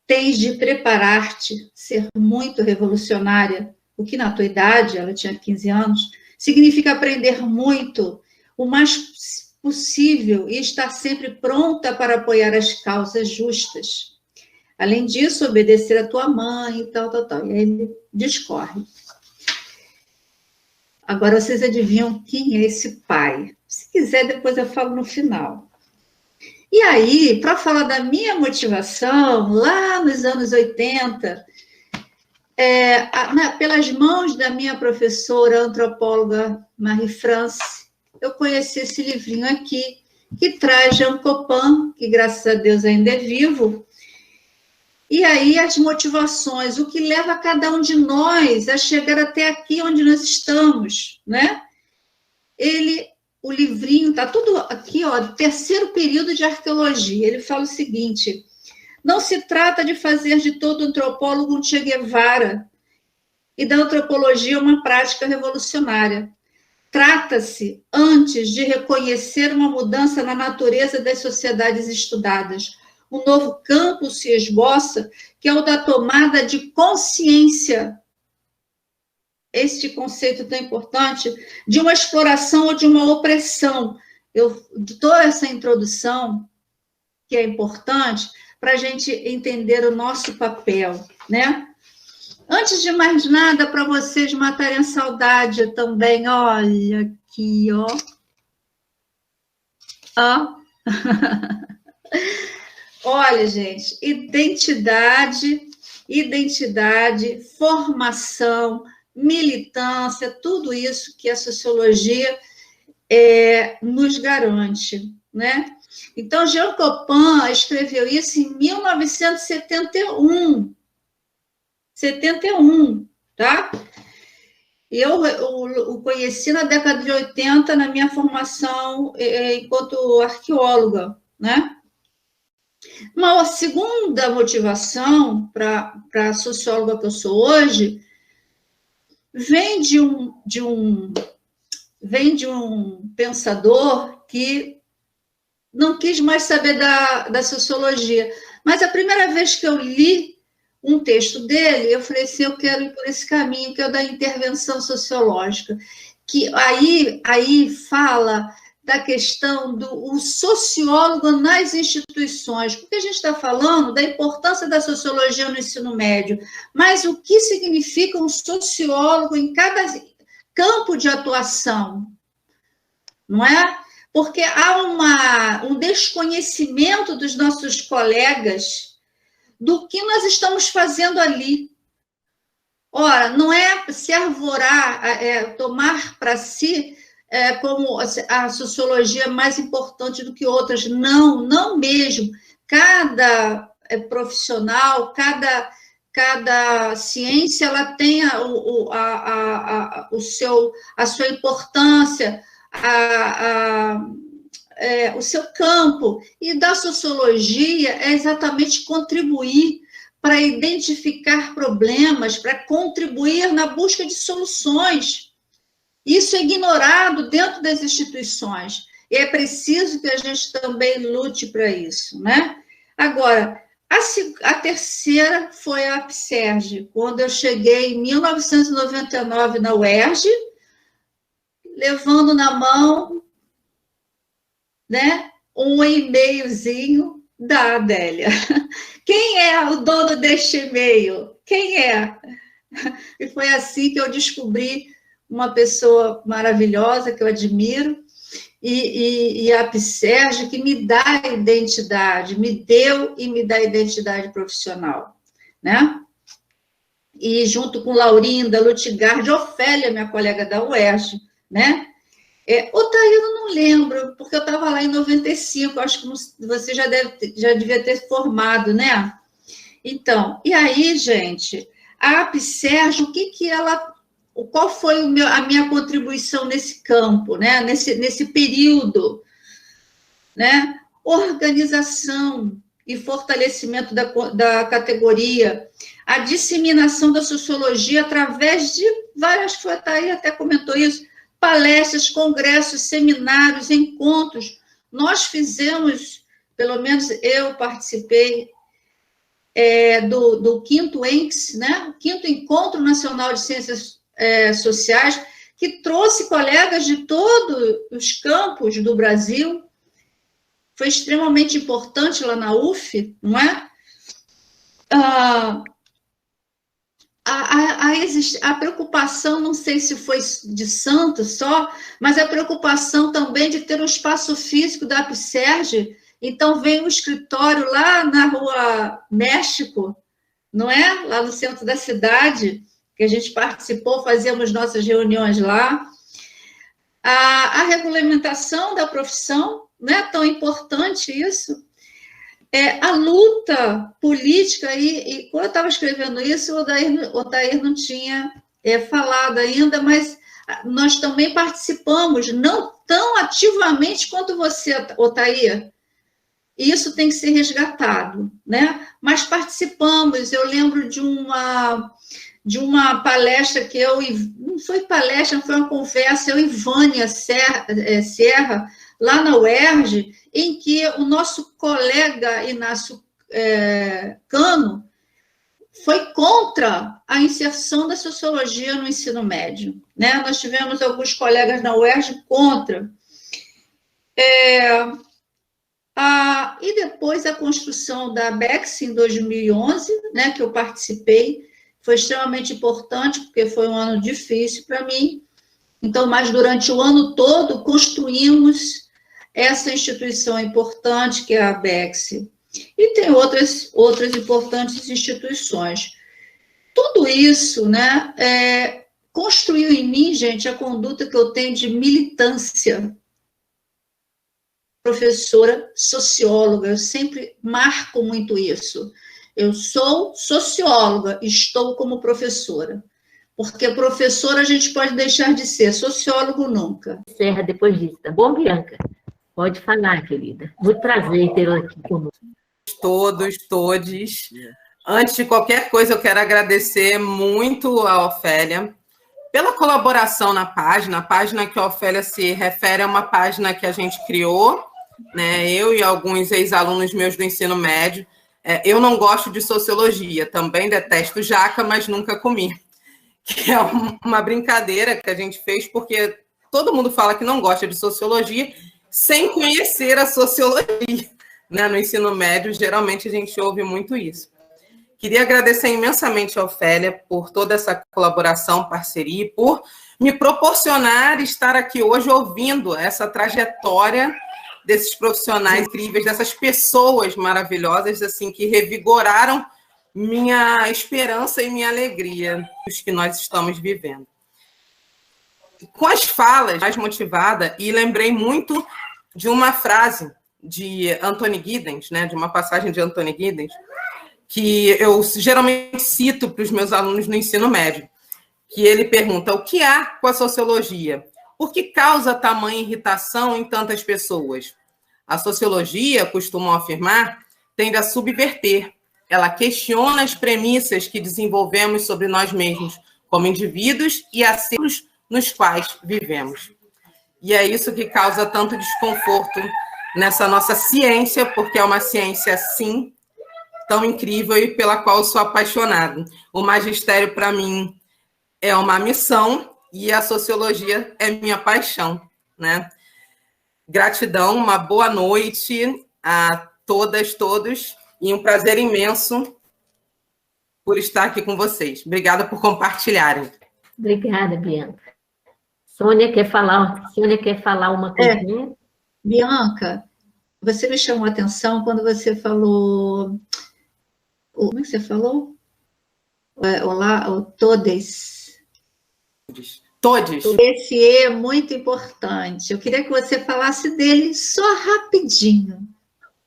tens de preparar-te, ser muito revolucionária, o que na tua idade, ela tinha 15 anos, significa aprender muito, o mais possível, e estar sempre pronta para apoiar as causas justas. Além disso, obedecer a tua mãe e tal. E aí ele discorre. Agora, vocês adivinham quem é esse pai? Se quiser, depois eu falo no final. E aí, para falar da minha motivação, lá nos anos 80, pelas mãos da minha professora antropóloga Marie-France, eu conheci esse livrinho aqui, que traz Jean Copin, que graças a Deus ainda é vivo. E aí as motivações, o que leva cada um de nós a chegar até aqui onde nós estamos, né? O livrinho, está tudo aqui, ó, terceiro período de arqueologia. Ele fala o seguinte: não se trata de fazer de todo antropólogo um Che Guevara e da antropologia uma prática revolucionária. Trata-se, antes, de reconhecer uma mudança na natureza das sociedades estudadas. Um novo campo se esboça, que é o da tomada de consciência. Este conceito tão importante, de uma exploração ou de uma opressão. Eu dou essa introdução, que é importante, para a gente entender o nosso papel, né? Antes de mais nada, para vocês matarem a saudade também, olha aqui, ó. Ó. Olha, gente, identidade, formação, militância, tudo isso que a sociologia nos garante, né? Então, Jean Copin escreveu isso em 1971. 71, tá? Eu o conheci na década de 80, na minha formação enquanto arqueóloga, né? Uma segunda motivação para a socióloga que eu sou hoje vem de um pensador que não quis mais saber da sociologia. Mas a primeira vez que eu li um texto dele, eu falei assim, eu quero ir por esse caminho, que é o da intervenção sociológica, que aí fala da questão do sociólogo nas instituições, porque a gente está falando da importância da sociologia no ensino médio, mas o que significa um sociólogo em cada campo de atuação, não é? Porque há um desconhecimento dos nossos colegas do que nós estamos fazendo ali. Ora, não é se arvorar, tomar para si como a sociologia mais importante do que outras. Não mesmo. Cada profissional, cada ciência, ela tem a sua importância, o seu campo. E da sociologia é exatamente contribuir para identificar problemas, para contribuir na busca de soluções. Isso é ignorado dentro das instituições. E é preciso que a gente também lute para isso, né? Agora, a terceira foi a APSERG, quando eu cheguei em 1999 na UERJ, levando na mão, né, um e-mailzinho da Adélia. Quem é o dono deste e-mail? Quem é? E foi assim que eu descobri uma pessoa maravilhosa, que eu admiro, e a APSERG, que me dá identidade, me deu e me dá identidade profissional, né? E junto com Laurinda, Lutgard, Ofélia, minha colega da UERJ, né? Otair, eu não lembro, porque eu estava lá em 95, acho que você já devia ter formado, né? Então, e aí, gente, a APSERG, qual foi a minha contribuição nesse campo, né? Nesse período, né? Organização e fortalecimento da categoria, a disseminação da sociologia através de várias, foi Otair até comentou isso, palestras, congressos, seminários, encontros. Nós fizemos, pelo menos eu participei do 5º ENCS, né? O 5º Encontro Nacional de Ciências Sociais, que trouxe colegas de todos os campos do Brasil. Foi extremamente importante lá na UF, não é? A preocupação, não sei se foi de Santos só, mas a preocupação também de ter um espaço físico da APSERG. Então, veio um escritório lá na Rua México, não é? Lá no centro da cidade, que a gente participou, fazíamos nossas reuniões lá. A regulamentação da profissão, não é tão importante isso? A luta política, e quando eu estava escrevendo isso, o Otair não tinha falado ainda, mas nós também participamos, não tão ativamente quanto você, Otair. Isso tem que ser resgatado, né? Mas participamos. Eu lembro de uma palestra que não foi palestra, foi uma conversa, eu e Vânia Serra, lá na UERJ, em que o nosso colega Inácio Cano foi contra a inserção da sociologia no ensino médio, né? Nós tivemos alguns colegas na UERJ contra. E depois a construção da ABEX em 2011, né, que eu participei, foi extremamente importante, porque foi um ano difícil para mim. Então, mas durante o ano todo, construímos essa instituição importante, que é a ABEX. E tem outras importantes instituições. Tudo isso, né, construiu em mim, gente, a conduta que eu tenho de militância. Professora socióloga, eu sempre marco muito isso. Eu sou socióloga, estou como professora. Porque professora a gente pode deixar de ser, sociólogo nunca. Encerra depois disso, tá bom, Bianca? Pode falar, querida. Muito prazer tê-la aqui conosco. Todos. Antes de qualquer coisa, eu quero agradecer muito a Ofélia pela colaboração na página. A página que a Ofélia se refere é uma página que a gente criou, né? Eu e alguns ex-alunos meus do ensino médio. Eu não gosto de sociologia, também detesto jaca, mas nunca comi. Que é uma brincadeira que a gente fez, porque todo mundo fala que não gosta de sociologia sem conhecer a sociologia, né? No ensino médio, geralmente, a gente ouve muito isso. Queria agradecer imensamente a Ofélia por toda essa colaboração, parceria, e por me proporcionar estar aqui hoje ouvindo essa trajetória desses profissionais incríveis, dessas pessoas maravilhosas, assim, que revigoraram minha esperança e minha alegria dos que nós estamos vivendo. Com as falas, mais motivada, e lembrei muito de uma frase de Anthony Giddens, né, de uma passagem de Anthony Giddens, que eu geralmente cito para os meus alunos no ensino médio, que ele pergunta: o que há com a sociologia? Por que causa tamanha irritação em tantas pessoas? A sociologia, costumam afirmar, tende a subverter. Ela questiona as premissas que desenvolvemos sobre nós mesmos, como indivíduos e a ciclos nos quais vivemos. E é isso que causa tanto desconforto nessa nossa ciência, porque é uma ciência, sim, tão incrível e pela qual eu sou apaixonado. O magistério, para mim, é uma missão e a sociologia é minha paixão, né? Gratidão, uma boa noite a todas, todos, e um prazer imenso por estar aqui com vocês. Obrigada por compartilharem. Obrigada, Bianca. Sônia quer falar uma coisinha? Bianca, você me chamou a atenção quando você falou... Como é que você falou? Olá, todes. Todes. Esse é muito importante. Eu queria que você falasse dele só rapidinho.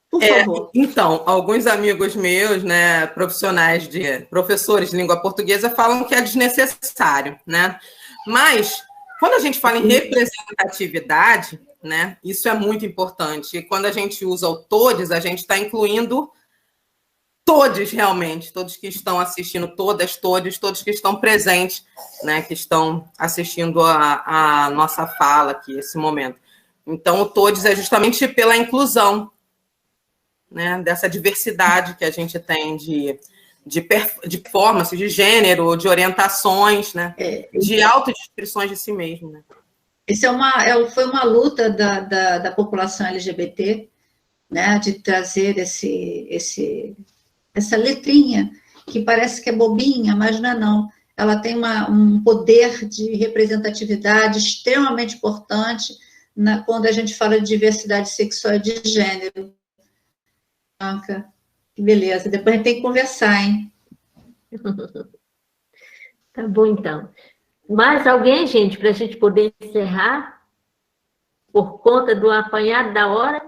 Por favor. Então, alguns amigos meus, né, professores de língua portuguesa, falam que é desnecessário, né? Mas, quando a gente fala em representatividade, né, isso é muito importante. E quando a gente usa o todes, a gente está incluindo todos, realmente, todos que estão assistindo, todos que estão presentes, né, que estão assistindo a nossa fala aqui, esse momento. Então, o todos é justamente pela inclusão, né, dessa diversidade que a gente tem de performance, de gênero, de orientações, né, de autodescrições de si mesmo. Né. Isso foi uma luta da população LGBT, né, de trazer essa letrinha, que parece que é bobinha, mas não é não. Ela tem um poder de representatividade extremamente importante quando a gente fala de diversidade sexual e de gênero. Bianca, que beleza. Depois a gente tem que conversar, hein? Tá bom, então. Mais alguém, gente, para a gente poder encerrar? Por conta do apanhado da hora?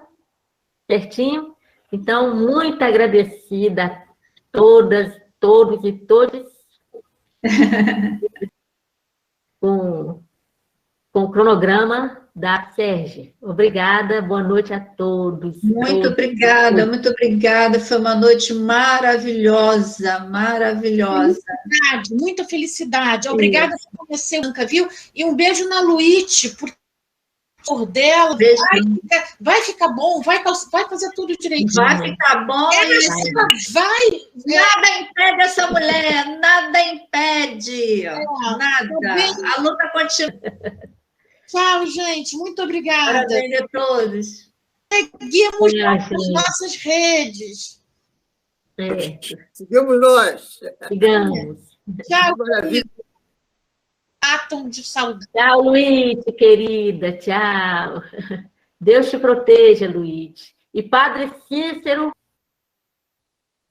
Certinho? Então, muito agradecida a todas, todos e todas com o cronograma da Sérgio. Obrigada, boa noite a todos. Muito obrigada, muito obrigada. Foi uma noite maravilhosa, maravilhosa. Muita felicidade. Obrigada por conhecer, Bianca, viu? E um beijo na Luíte, por dela, vai ficar bom, vai fazer tudo direitinho. Vai ficar bom. Vai. Nada impede essa mulher, nada impede. Nada. A luta continua. Tchau, gente. Muito obrigada. Parabéns a todos. Seguimos nas nossas redes. Sigamos nós. Sigamos. Tchau. Atom de saudade. Tchau, Luiz, querida. Tchau. Deus te proteja, Luiz. E Padre Cícero?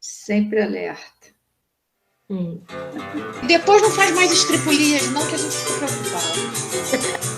Sempre alerta. E depois não faz mais estripulias, não, que a gente fica preocupado.